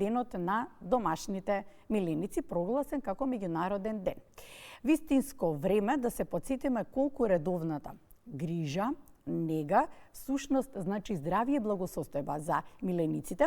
денот на домашните миленици, прогласен како меѓународен ден. Вистинско време да се потсетиме колку редовната грижа, нега, всушност значи здравје и благосостојба за милениците.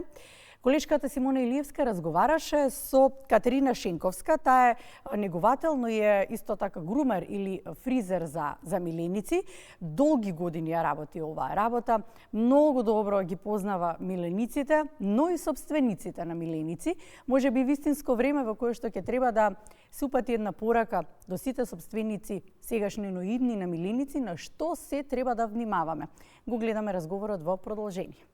Колешката Симона Илиевска разговараше со Катерина Шенковска, таа е неговател, но е исто така грумер или фризер за миленици. Долги години ја работи оваа работа, многу добро ги познава милениците, но и собствениците на миленици. Може би вистинско време во кое што ќе треба да се упати една порака до сите собственици, сегашни но идни на миленици, на што се треба да внимаваме. Го гледаме разговорот во продолжение.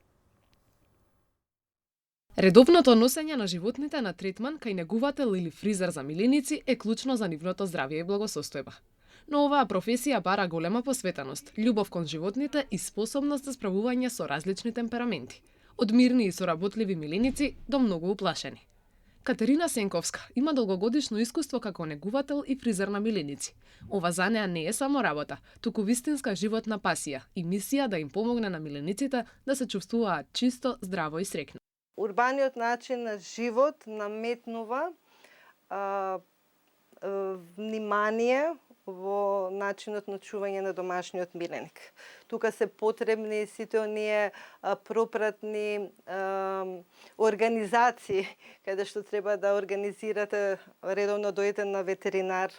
Редовното носење на животните на третман кај негувател или фризер за миленици е клучно за нивното здравје и благосостојба. Но оваа професија бара голема посветеност, љубов кон животните и способност за справување со различни темпераменти, од мирни и соработливи миленици до многу уплашени. Катерина Сенковска има долгогодишно искуство како негувател и фризер на миленици. Ова за неа не е само работа, туку вистинска животна пасија и мисија да им помогне на милениците да се чувствуваат чисто, здраво и среќно. Урбаниот начин на живот наметнува внимание во начинот на чување на домашниот миленик. Тука се потребни сите оние пропратни организации, каде што треба да организирате, редовно дојдете на ветеринар,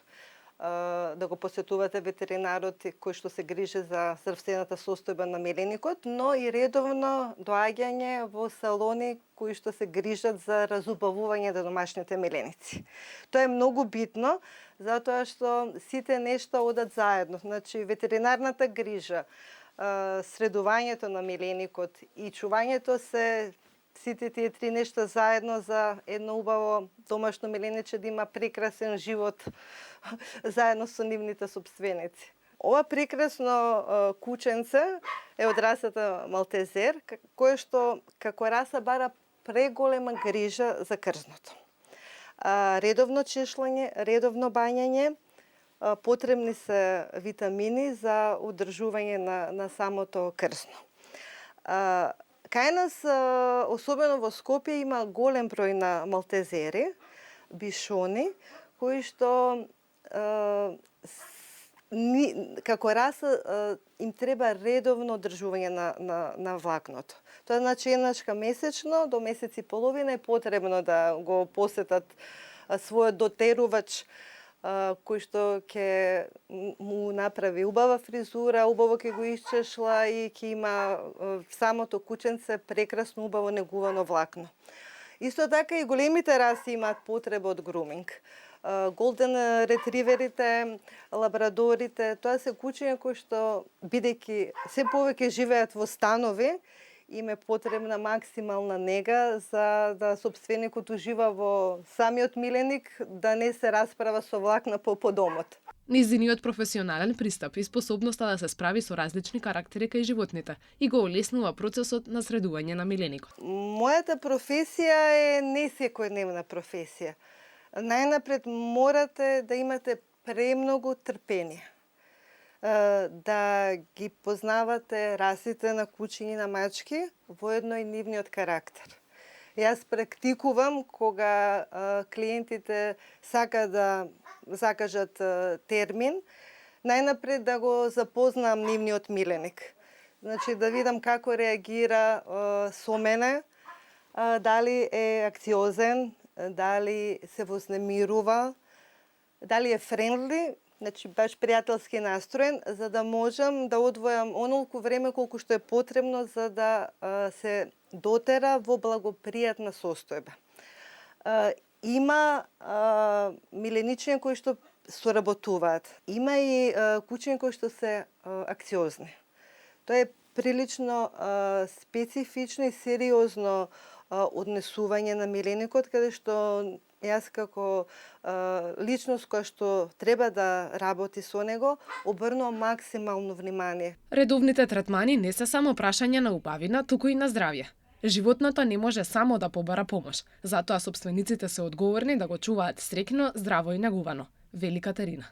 да го посетувате ветеринарот кој што се грижи за здравствената состојба на миленикот, но и редовно доаѓање во салони кои што се грижат за разубавување на домашните миленици. Тоа е многу битно, затоа што сите нешта одат заедно. Значи, ветеринарната грижа, средувањето на миленикот и чувањето се сите тие три нешта заедно за едно убаво домашно милениче да има прекрасен живот заедно со нивните собственици. Ова прекрасно кученце е од расата Малтезер, кое што како раса бара преголема грижа за крзното. Редовно чешлене, редовно бањање, потребни се витамини за одржување на самото крзно. Кај нас, особено во Скопје, има голем број на малтезери, бишони, кои што како раса им треба редовно одржување на влакното. Тоа значи еднашка месечно, до месец и половина е потребно да го посетат својот дотерувач, кој што ќе му направи убава фризура, убаво ќе го исчешла и ќе има самото кученце прекрасно убаво негувано влакно. Исто така и големите раси имаат потреба од груминг. Голден ретриверите, лабрадорите, тоа се кучиња кои што бидејќи се повеќе живеат во станови, им е потребна максимална нега за да собственикот ужива во самиот миленик, да не се расправа со влакна по домот. Нејзиниот професионален пристап и способноста да се справи со различни карактери кај животните и го олеснува процесот на средување на миленикот. Мојата професија е не секојдневна професија. Најнапред морате да имате премногу трпение, да ги познавате расите на кучиња и на мачки, воедно и нивниот карактер. Јас практикувам кога клиентите сака да закажат термин, најнапред да го запознам нивниот миленик. Значи да видам како реагира со мене, дали е акциозен, дали се вознемирува, дали е френдли, значи баш пријателски настроен, за да можам да одвојам онолку време колку што е потребно за да се дотера во благопријатна состојба. Има миленичиња кои што соработуваат. Има и кучиња кои што се акциозни. Тоа е прилично специфично и сериозно однесување на миленикот, каде што јас како личност која што треба да работи со него, обрнувам максимално внимание. Редовните третмани не се само прашање на убавина, туку и на здравје. Животното не може само да побара помош, затоа собствениците се одговорни да го чуваат среќно, здраво и негувано, вели Катерина.